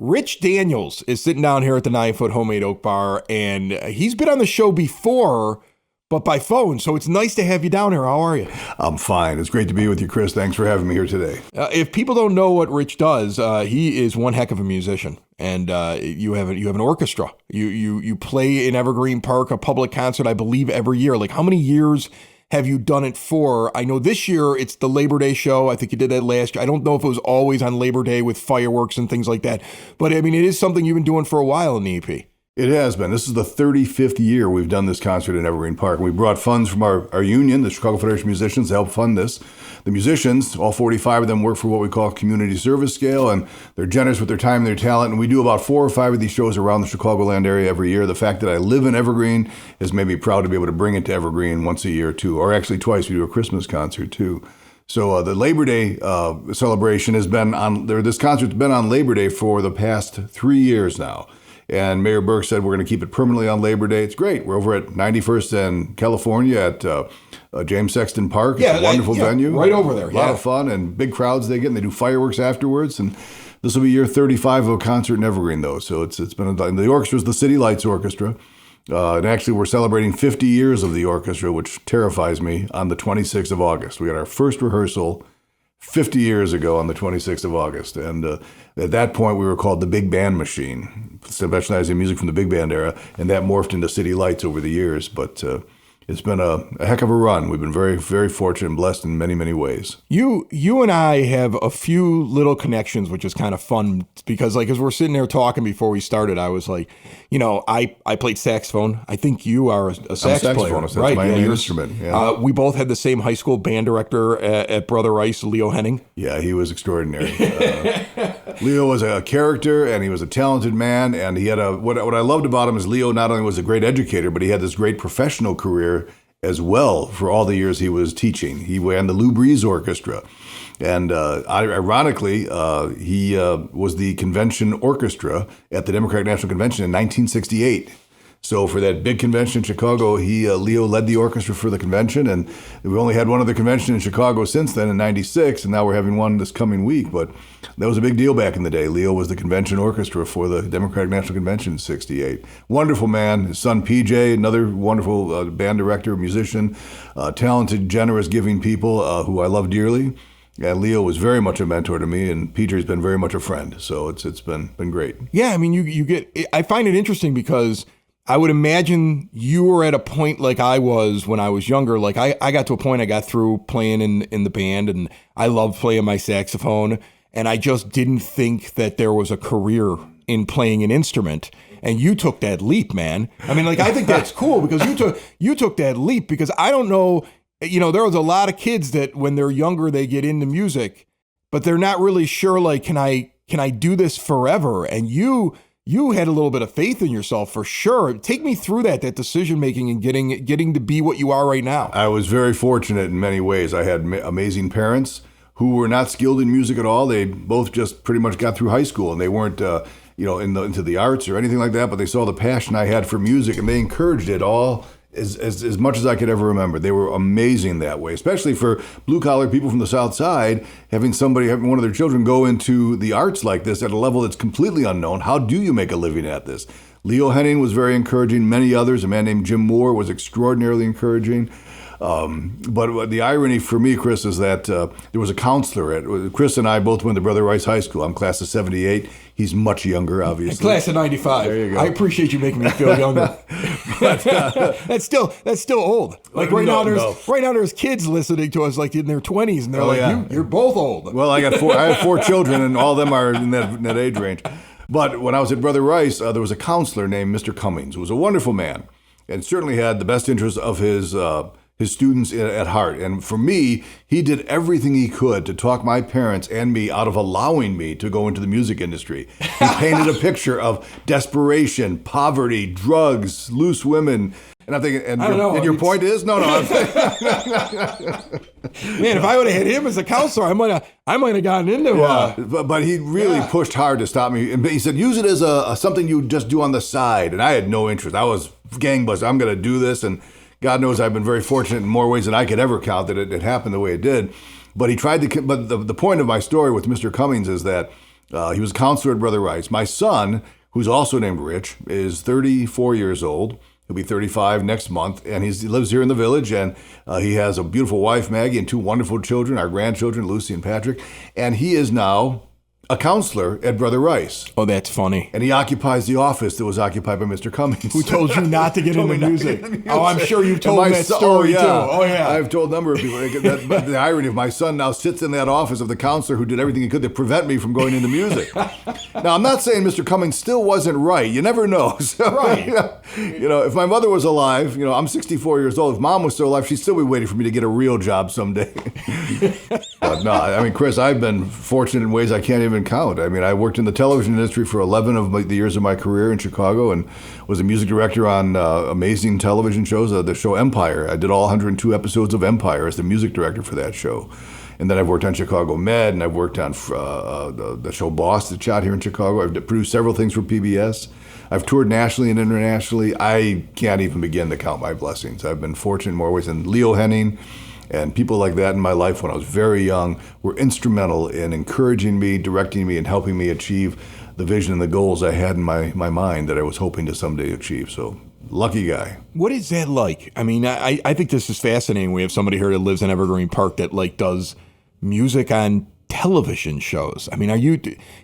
Rich Daniels is sitting down here at the 9-Foot Homemade Oak Bar, and he's been on the show before, but by phone. So it's nice to have you down here. How are you? I'm fine. It's great to be with you, Chris. Thanks for having me here today. If people don't know what Rich does, he is one heck of a musician, and you have an orchestra. You play in Evergreen Park, a public concert, I believe, every year. Like, how many years have you done it for? I know this year it's the Labor Day show. I think you did that last year. I don't know if it was always on Labor Day with fireworks and things like that. But, I mean, it is something you've been doing for a while in the EP. It has been. This is the 35th year we've done this concert in Evergreen Park. We brought funds from our union, the Chicago Federation of Musicians, to help fund this. The musicians, all 45 of them, work for what we call community service scale, and they're generous with their time and their talent. And we do about 4 or 5 of these shows around the Chicagoland area every year. The fact that I live in Evergreen has made me proud to be able to bring it to Evergreen once a year, too, or actually twice. We do a Christmas concert, too. So the Labor Day celebration has been on, this concert's been on Labor Day for the past 3 years now. And Mayor Burke said we're going to keep it permanently on Labor Day. It's great. We're over at 91st and California at James Sexton Park. It's a wonderful venue. Right over there. A lot of fun and big crowds they get, and they do fireworks afterwards. And this will be year 35 of a concert in Evergreen, though. So it's been the orchestra is the City Lights Orchestra. And actually, we're celebrating 50 years of the orchestra, which terrifies me, on the 26th of August. We had our first rehearsal 50 years ago on the 26th of August. And at that point, we were called the Big Band Machine, specializing in music from the big band era, and that morphed into City Lights over the years. But it's been a heck of a run. We've been very, very fortunate and blessed in many, many ways. You and I have a few little connections, which is kind of fun because, like, as we're sitting there talking before we started, I was like, I played saxophone. I think you are a sax player, that's right? my main instrument. Yeah. We both had the same high school band director at Brother Rice, Leo Henning. Yeah, he was extraordinary. Leo was a character, and he was a talented man, and he had what I loved about him is Leo not only was a great educator, but he had this great professional career as well for all the years he was teaching. He ran the Lou Breeze Orchestra. And ironically, he was the convention orchestra at the Democratic National Convention in 1968. So for that big convention in Chicago, Leo led the orchestra for the convention, and we only had one other convention in Chicago since then in '96, and now we're having one this coming week. But that was a big deal back in the day. Leo was the convention orchestra for the Democratic National Convention in '68. Wonderful man. His son PJ, another wonderful band director, musician, talented, generous, giving people who I love dearly. And Leo was very much a mentor to me, and PJ's been very much a friend. So it's been great. Yeah, I mean, I find it interesting because I would imagine you were at a point like I was when I was younger. Like I got to a point I got through playing in the band, and I loved playing my saxophone, and I just didn't think that there was a career in playing an instrument. And you took that leap, man. I mean, like, I think that's cool because you took that leap, because I don't know, there was a lot of kids that when they're younger, they get into music, but they're not really sure, like, can I do this forever? And you had a little bit of faith in yourself for sure. Take me through that decision-making and getting to be what you are right now. I was very fortunate in many ways. I had amazing parents who were not skilled in music at all. They both just pretty much got through high school, and they weren't, into the arts or anything like that, but they saw the passion I had for music, and they encouraged it all as much as I could ever remember. They were amazing that way, especially for blue-collar people from the South Side, having one of their children go into the arts like this at a level that's completely unknown. How do you make a living at this? Leo Henning was very encouraging. Many others, a man named Jim Moore, was extraordinarily encouraging. But the irony for me, Chris, is that there was a counselor. Chris and I both went to Brother Rice High School. I'm class of '78. He's much younger, obviously. Class of '95. There you go. I appreciate you making me feel younger. But, that's still old. Like right now, there's kids listening to us like in their 20s, and they're you're both old. Well, I have 4 children, and all of them are in that age range. But when I was at Brother Rice, there was a counselor named Mr. Cummings, who was a wonderful man, and certainly had the best interests of his students at heart. And for me, he did everything he could to talk my parents and me out of allowing me to go into the music industry. He painted a picture of desperation, poverty, drugs, loose women. And I'm thinking, and your point is? No. Man, if I would have had him as a counselor, I might have gotten into it. But he really pushed hard to stop me. And he said, use it as something you just do on the side. And I had no interest. I was gangbusters. I'm going to do this. And God knows I've been very fortunate in more ways than I could ever count that it happened the way it did. But he tried to. But the point of my story with Mr. Cummings is that He was a counselor at Brother Rice. My son, who's also named Rich, is 34 years old. He'll be 35 next month, and he lives here in the village, and he has a beautiful wife, Maggie, and 2 wonderful children, our grandchildren, Lucy and Patrick, and he is now a counselor at Brother Rice. Oh, that's funny. And he occupies the office that was occupied by Mr. Cummings. Who told you not to get into music? Oh, I'm sure you've told that story, too. Oh, yeah. I've told a number of people. But the irony of my son now sits in that office of the counselor who did everything he could to prevent me from going into music. Now, I'm not saying Mr. Cummings still wasn't right. You never know. So, right. If my mother was alive, I'm 64 years old. If Mom was still alive, she'd still be waiting for me to get a real job someday. But no, I mean, Chris, I've been fortunate in ways I can't even count. I mean, I worked in the television industry for 11 of the years of my career in Chicago and was a music director on amazing television shows, the show Empire. I did all 102 episodes of Empire as the music director for that show. And then I've worked on Chicago Med, and I've worked on the show Boss that shot here in Chicago. I've produced several things for PBS. I've toured nationally and internationally. I can't even begin to count my blessings. I've been fortunate in more ways than Leo Henning and people like that in my life when I was very young were instrumental in encouraging me, directing me, and helping me achieve the vision and the goals I had in my mind that I was hoping to someday achieve. So, lucky guy. What is that like? I mean, I think this is fascinating. We have somebody here that lives in Evergreen Park that does music on television shows. I mean,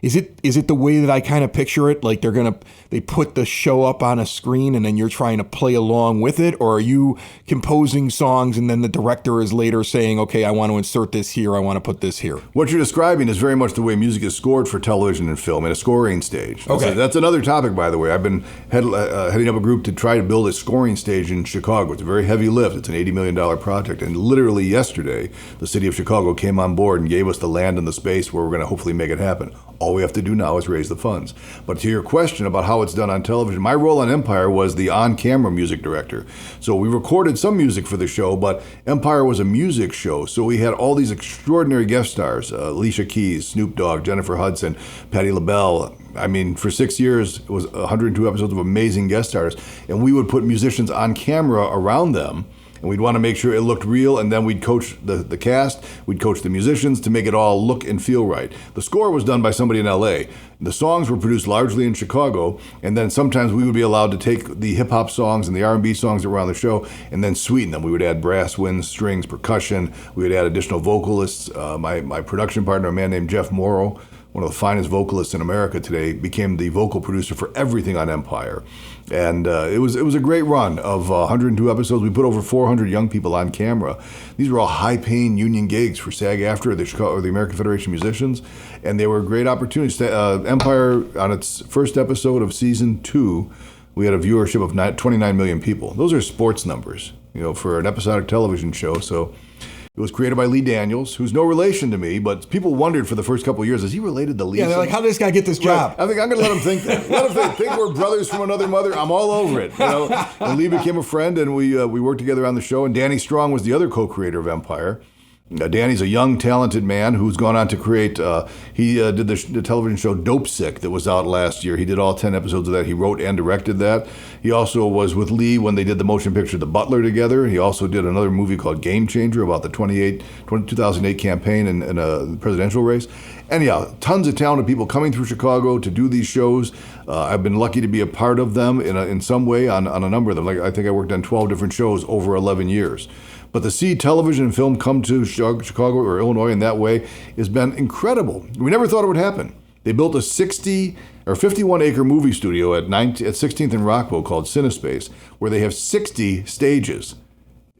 is it the way that I kind of picture it? Like they put the show up on a screen and then you're trying to play along with it? Or are you composing songs and then the director is later saying, okay, I want to insert this here, I want to put this here? What you're describing is very much the way music is scored for television and film in a scoring stage. Okay. That's another topic, by the way. I've been heading up a group to try to build a scoring stage in Chicago. It's a very heavy lift. It's an $80 million project. And literally yesterday, the city of Chicago came on board and gave us the land and the space where we're going to hopefully make it happen. All we have to do now is raise the funds. But to your question about how it's done on television, my role on Empire was the on-camera music director. So we recorded some music for the show, but Empire was a music show. So we had all these extraordinary guest stars, Alicia Keys, Snoop Dogg, Jennifer Hudson, Patti LaBelle. I mean, for 6 years, it was 102 episodes of amazing guest stars. And we would put musicians on camera around them. And we'd want to make sure it looked real, and then we'd coach the cast, we'd coach the musicians to make it all look and feel right. The score was done by somebody in L.A. The songs were produced largely in Chicago, and then sometimes we would be allowed to take the hip-hop songs and the R&B songs that were on the show and then sweeten them. We would add brass, winds, strings, percussion. We would add additional vocalists. My production partner, a man named Jeff Morrow, one of the finest vocalists in America today, became the vocal producer for everything on Empire. And it was a great run of 102 episodes. We put over 400 young people on camera. These were all high-paying union gigs for SAG-AFTRA or the American Federation of Musicians, and they were great opportunities. Empire, on its first episode of season 2, we had a viewership of 29 million people. Those are sports numbers, for an episodic television show. So it was created by Lee Daniels, who's no relation to me, but people wondered for the first couple of years, is he related to Lee? Yeah, they're like, how did this guy get this job? Right. I think I'm going to let him think that. Let him think we're brothers from another mother. I'm all over it. And Lee became a friend, and we worked together on the show. And Danny Strong was the other co-creator of Empire. Danny's a young, talented man who's gone on to create, he did the television show Dope Sick that was out last year. He did all 10 episodes of that. He wrote and directed that. He also was with Lee when they did the motion picture The Butler together. He also did another movie called Game Changer about the 2008 campaign in a presidential race. And yeah, tons of talented people coming through Chicago to do these shows. I've been lucky to be a part of them in some way on a number of them. Like I think I worked on 12 different shows over 11 years. But to see television and film come to Chicago or Illinois in that way has been incredible. We never thought it would happen. They built a 51-acre movie studio at 16th and Rockville called Cinespace, where they have 60 stages.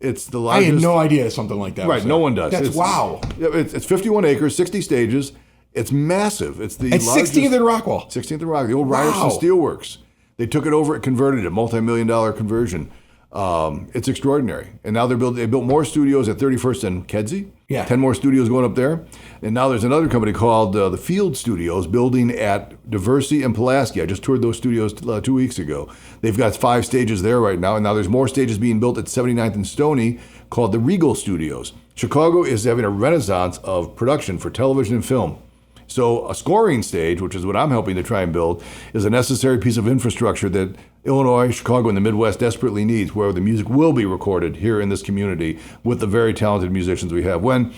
It's the largest. I had no idea something like that. Right, no one does. Wow. It's 51 acres, 60 stages. It's massive. It's the largest. 16th and Rockwell. 16th and Rockwell, the old Ryerson Steelworks. They took it over and converted it, multi-million-dollar conversion. It's extraordinary. And now they built more studios at 31st and Kedzie. Yeah. 10 more studios going up there. And now there's another company called the Field Studios building at Diversey and Pulaski. I just toured those studios 2 weeks ago. They've got 5 stages there right now. And now there's more stages being built at 79th and Stony called the Regal Studios. Chicago is having a renaissance of production for television and film. So a scoring stage, which is what I'm helping to try and build, is a necessary piece of infrastructure that Illinois, Chicago, and the Midwest desperately needs, where the music will be recorded here in this community with the very talented musicians we have. When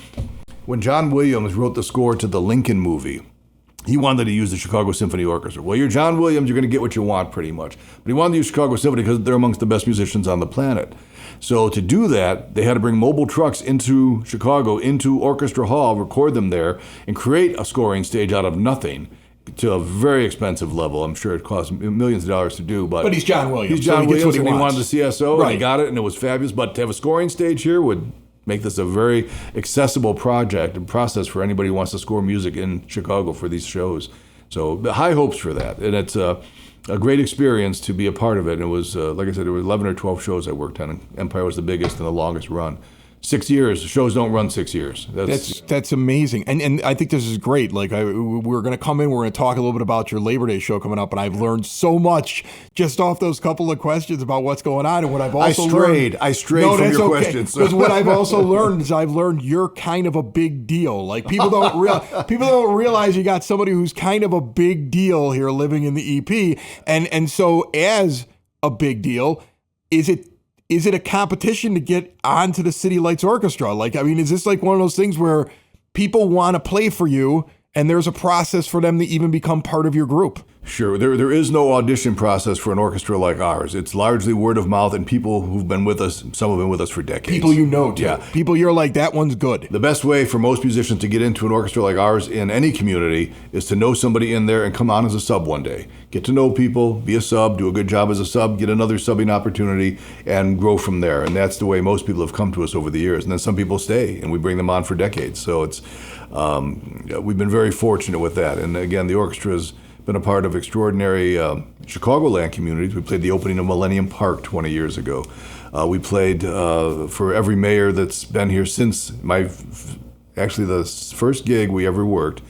John Williams wrote the score to the Lincoln movie, he wanted to use the Chicago Symphony Orchestra. Well, you're John Williams, you're going to get what you want pretty much. But he wanted to use Chicago Symphony because they're amongst the best musicians on the planet. So to do that, they had to bring mobile trucks into Chicago, into Orchestra Hall, record them there, and create a scoring stage out of nothing to a very expensive level. I'm sure it cost millions of dollars to do. But he's John Williams. He's John so he Williams, gets what and he he wanted wants. the CSO, Right. and he got it, and it was fabulous. But to have a scoring stage here would make this a very accessible project and process for anybody who wants to score music in Chicago for these shows. So high hopes for that. And it's a great experience to be a part of it. And it was, like I said, there were 11 or 12 shows I worked on. And Empire was the biggest and the longest run. 6 years. Shows don't run 6 years. That's amazing, and I think this is great. Like we're going to come in, we're going to talk a little bit about your Labor Day show coming up, and I've learned so much just off those couple of questions about what's going on, and what I've also learned. I strayed from your questions. Because what I've also learned is I've learned you're kind of a big deal. Like people don't realize you got somebody who's kind of a big deal here living in the EP, and so as a big deal, is it a competition to get onto the City Lights Orchestra? Like, I mean, is this like one of those things where people want to play for you and there's a process for them to even become part of your group? Sure. There is no audition process for an orchestra like ours. It's largely word of mouth and people who've been with us. Some have been with us for decades. People you know, too. Yeah. People you're like, that one's good. The best way for most musicians to get into an orchestra like ours in any community is to know somebody in there and come on as a sub one day. Get to know people, be a sub, do a good job as a sub, get another subbing opportunity, and grow from there. And that's the way most people have come to us over the years. And then some people stay, and we bring them on for decades. So it's we've been very fortunate with that. And again, the orchestra's been a part of extraordinary Chicagoland communities. We played the opening of Millennium Park 20 years ago. We played for every mayor that's been here since actually the first gig we ever worked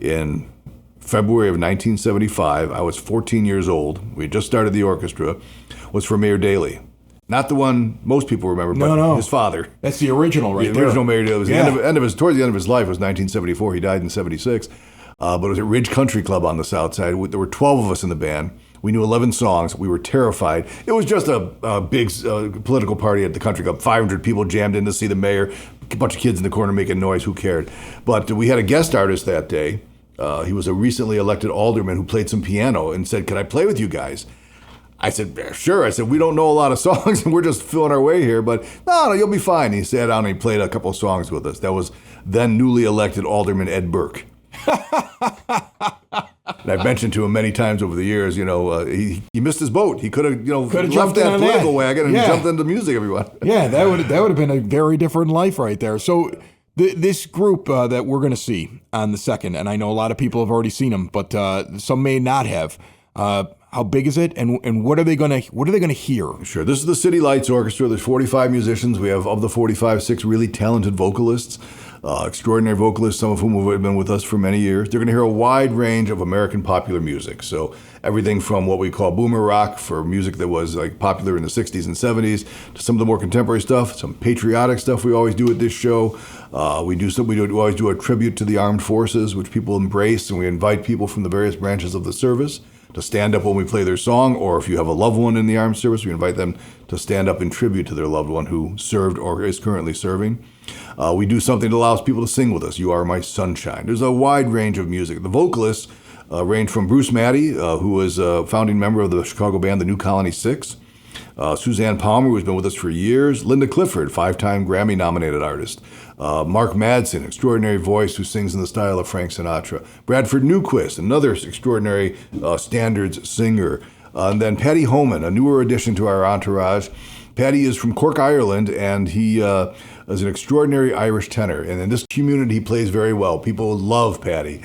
in February of 1975. I was 14 years old. We had just started the orchestra. Was for Mayor Daley. Not the one most people remember, but his father. That's the original, right? The original Mayor Daley. It was Yeah. towards the end of his life was 1974. He died in 76. But it was at Ridge Country Club on the South Side. There were 12 of us in the band. We knew 11 songs. We were terrified. It was just a big political party at the country club. 500 people jammed in to see the mayor. A bunch of kids in the corner making noise. Who cared? But we had a guest artist that day. He was a recently elected alderman who played some piano and said, "Could I play with you guys?" I said, "Sure." I said, "We don't know a lot of songs and we're just feeling our way here, but no, you'll be fine." He sat down and he played a couple of songs with us. That was then newly elected Alderman Ed Burke. And I've mentioned to him many times over the years, he missed his boat. He could have, left that political wagon and jumped into music, everyone. Yeah, that would have been a very different life right there. So this group that we're going to see on the 2nd, and I know a lot of people have already seen them, but some may not have. How big is it, and what are they going to hear? Sure. This is the City Lights Orchestra. There's 45 musicians. We have, of the 45, 6 really talented vocalists, extraordinary vocalists, some of whom have been with us for many years. They're going to hear a wide range of American popular music. So everything from what we call boomer rock for music that was like popular in the 60s and 70s to some of the more contemporary stuff, some patriotic stuff we always do at this show. We always do a tribute to the armed forces, which people embrace, and we invite people from the various branches of the service to stand up when we play their song, or if you have a loved one in the armed service, we invite them to stand up in tribute to their loved one who served or is currently serving. We do something that allows people to sing with us. "You Are My Sunshine." There's a wide range of music. The vocalists range from Bruce Matty, who is a founding member of the Chicago band, the New Colony Six, Suzanne Palmer, who's been with us for years, Linda Clifford, 5-time Grammy-nominated artist, Mark Madsen, extraordinary voice who sings in the style of Frank Sinatra, Bradford Newquist, another extraordinary standards singer, and then Paddy Homan, a newer addition to our entourage. Paddy is from Cork, Ireland, and he is an extraordinary Irish tenor. And in this community, he plays very well. People love Paddy.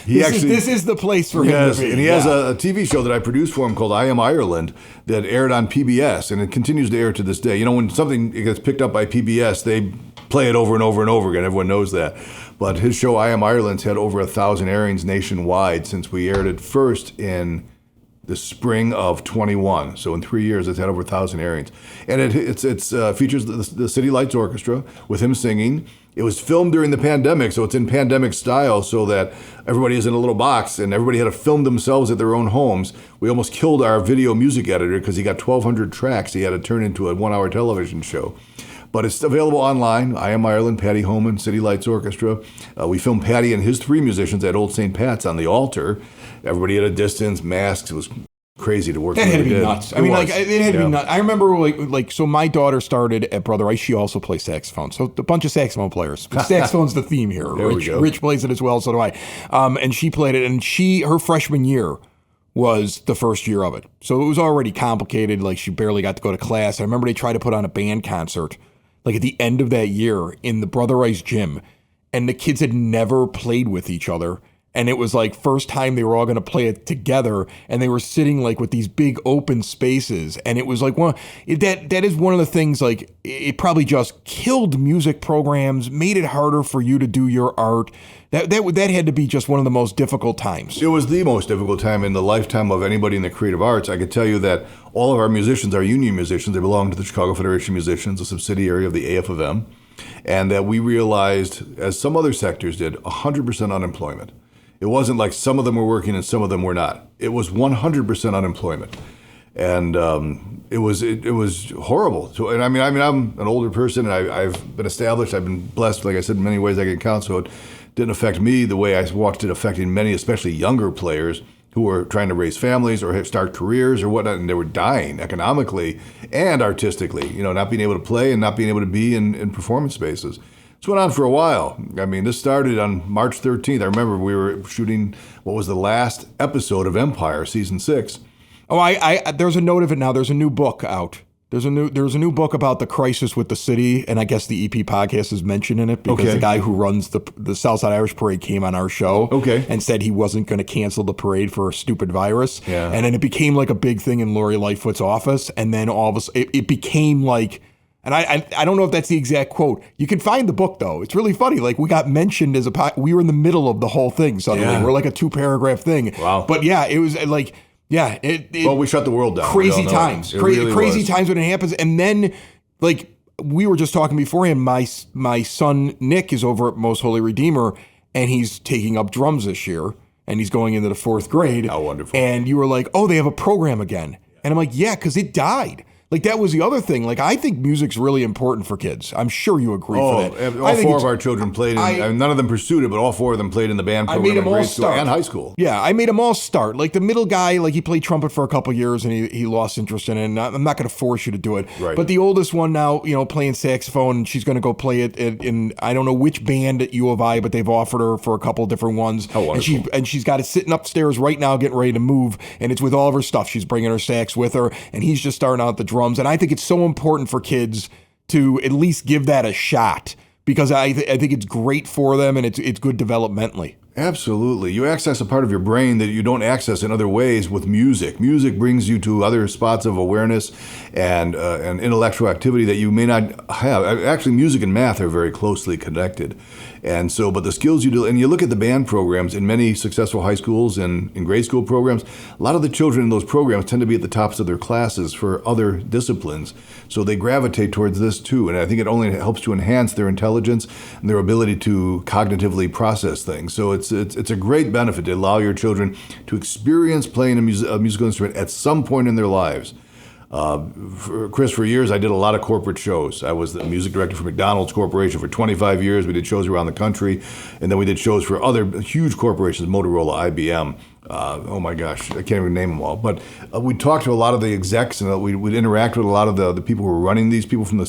This is the place for him to be. And he has a TV show that I produced for him called I Am Ireland that aired on PBS, and it continues to air to this day. When something gets picked up by PBS, they play it over and over and over again. Everyone knows that. But his show, I Am Ireland's had over 1,000 airings nationwide since we aired it first in the spring of 21. So in 3 years, it's had over 1,000 airings. And it features the City Lights Orchestra with him singing. It was filmed during the pandemic, so it's in pandemic style so that everybody is in a little box and everybody had to film themselves at their own homes. We almost killed our video music editor because he got 1,200 tracks he had to turn into a 1-hour television show. But it's available online. I Am Ireland, Paddy Homan, City Lights Orchestra. We filmed Paddy and his 3 musicians at Old St. Pat's on the altar. Everybody at a distance, masks. It was crazy to work. That had to be nuts. I mean, like, it had to be nuts. I remember, so my daughter started at Brother Ice. She also plays saxophone. So a bunch of saxophone players. Saxophone's the theme here. Rich plays it as well, so do I. And she played it, and her freshman year was the first year of it. So it was already complicated. Like, she barely got to go to class. I remember they tried to put on a band concert, like, at the end of that year in the Brother Ice gym, and the kids had never played with each other. And it was like first time they were all going to play it together, and they were sitting like with these big open spaces. And it was like that is one of the things, like, it probably just killed music programs, made it harder for you to do your art. That had to be just one of the most difficult times. It was the most difficult time in the lifetime of anybody in the creative arts. I could tell you that all of our musicians are union musicians. They belong to the Chicago Federation of Musicians, a subsidiary of the AFM. And that we realized, as some other sectors did, 100% unemployment. It wasn't like some of them were working and some of them were not. It was 100% unemployment, and it was horrible. So, and I mean, I'm an older person, and I've been established. I've been blessed, like I said, in many ways I can count. So it didn't affect me the way I watched it affecting many, especially younger players who were trying to raise families or start careers or whatnot, and they were dying economically and artistically. Not being able to play and not being able to be in performance spaces. This went on for a while. I mean, this started on March 13th. I remember we were shooting what was the last episode of Empire, season 6. Oh, there's a note of it now. There's a new book out. There's a new book about the crisis with the city, and I guess the EP podcast is mentioned in it because the guy who runs the Southside Irish Parade came on our show and said he wasn't going to cancel the parade for a stupid virus. Yeah. And then it became like a big thing in Lori Lightfoot's office, and then all of a sudden it became like. And I don't know if that's the exact quote. You can find the book, though. It's really funny. Like, we got mentioned as we were in the middle of the whole thing suddenly. Yeah. We're like a 2-paragraph thing. Wow. But yeah, it was like, yeah. Well, we shut the world down. Crazy times. Crazy times when it happens. And then, like, we were just talking beforehand, my son, Nick, is over at Most Holy Redeemer, and he's taking up drums this year, and he's going into the 4th grade. How wonderful. And you were like, oh, they have a program again. And I'm like, yeah, because it died. Like, that was the other thing. Like, I think music's really important for kids. I'm sure you agree for that. All 4 of our children played none of them pursued it, but all 4 of them played in the band program in grade school and high school. Yeah, I made them all start. Like, the middle guy, like, he played trumpet for a couple years and he lost interest in it. And I'm not going to force you to do it. Right. But the oldest one now, playing saxophone, and she's going to go play it in I don't know which band at U of I, but they've offered her for a couple different ones. How wonderful. And she's got it sitting upstairs right now getting ready to move, and it's with all of her stuff. She's bringing her sax with her, and he's just starting out the drums. And I think it's so important for kids to at least give that a shot, because I think it's great for them, and it's good developmentally. Absolutely. You access a part of your brain that you don't access in other ways with music. Music brings you to other spots of awareness and intellectual activity that you may not have. Actually, music and math are very closely connected. And so, but the skills you do, and you look at the band programs in many successful high schools and in grade school programs, a lot of the children in those programs tend to be at the tops of their classes for other disciplines. So they gravitate towards this too. And I think it only helps to enhance their intelligence and their ability to cognitively process things. So it's a great benefit to allow your children to experience playing a musical instrument at some point in their lives. For years, I did a lot of corporate shows. I was the music director for McDonald's Corporation for 25 years. We did shows around the country, and then we did shows for other huge corporations, Motorola, IBM. Oh my gosh, I can't even name them all. But we talked to a lot of the execs, and we'd interact with a lot of the people who were running these people from the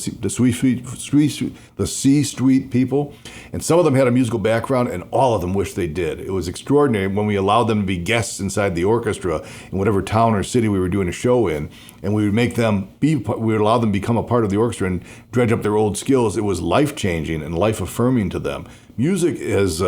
C-suite people. And some of them had a musical background, and all of them wished they did. It was extraordinary when we allowed them to be guests inside the orchestra in whatever town or city we were doing a show in, and we would we would allow them to become a part of the orchestra and dredge up their old skills. It was life-changing and life-affirming to them. Music is...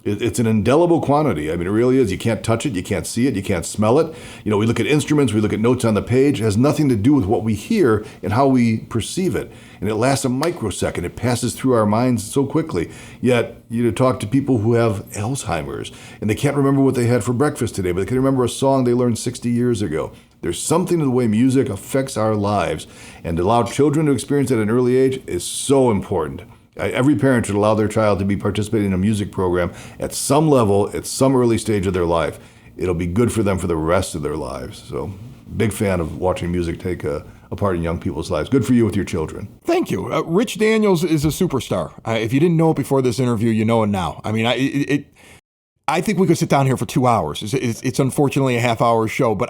It's an indelible quantity. I mean, it really is. You can't touch it. You can't see it. You can't smell it. We look at instruments. We look at notes on the page. It has nothing to do with what we hear and how we perceive it. And it lasts a microsecond. It passes through our minds so quickly. Yet, you talk to people who have Alzheimer's, and they can't remember what they had for breakfast today, but they can remember a song they learned 60 years ago. There's something in the way music affects our lives, and to allow children to experience it at an early age is so important. Every parent should allow their child to be participating in a music program at some level, at some early stage of their life. It'll be good for them for the rest of their lives. So, big fan of watching music take a a part in young people's lives. Good for you with your children. Thank you. Rich Daniels is a superstar. If you didn't know it before this interview, you know it now. I mean, I think we could sit down here for 2 hours. It's unfortunately a half-hour show, but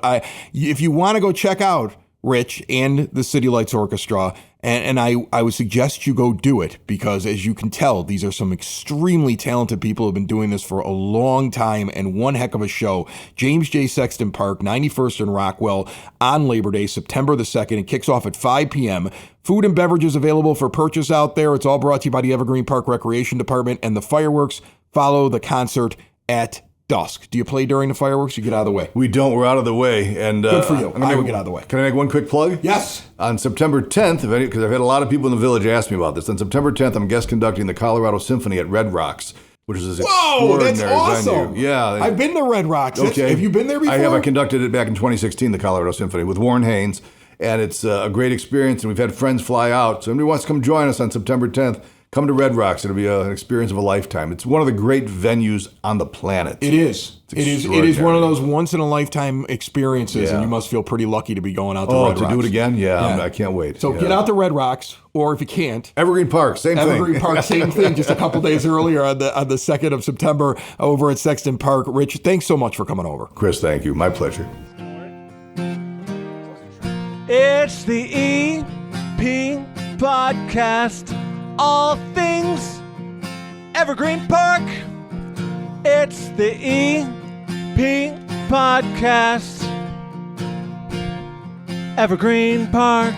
if you want to go check out Rich and the City Lights Orchestra, and I would suggest you go do it, because as you can tell, these are some extremely talented people who have been doing this for a long time, and one heck of a show. James J. Sexton Park, 91st and Rockwell, on Labor Day, September the 2nd. It kicks off at 5 p.m. Food and beverages available for purchase out there. It's all brought to you by the Evergreen Park Recreation Department, and the fireworks follow the concert at dusk. Do you play during the fireworks? You get out of the way. We don't. We're out of the way. And good for you. I would get out of the way. Can I make one quick plug? Yes. On September 10th, because I've had a lot of people in the village ask me about this. On September 10th, I'm guest conducting the Colorado Symphony at Red Rocks, which is this extraordinary that's awesome. venue. Yeah. I've been to Red Rocks. Okay. Have you been there before? I have. I conducted it back in 2016, the Colorado Symphony, with Warren Haynes. And it's a great experience. And we've had friends fly out. So if anybody wants to come join us on September 10th, come to Red Rocks. It'll be an experience of a lifetime. It's one of the great venues on the planet. It is. It is one of those once-in-a-lifetime experiences, and you must feel pretty lucky to be going out to Red Rocks. To do it again? Yeah. I can't wait. So get out to Red Rocks, or if you can't, Evergreen Park, same thing. Evergreen Park, same thing, just a couple days earlier on the 2nd of September over at Sexton Park. Rich, thanks so much for coming over. Chris, thank you. My pleasure. It's the EP Podcast. All things Evergreen Park. It's the EP Podcast. Evergreen Park.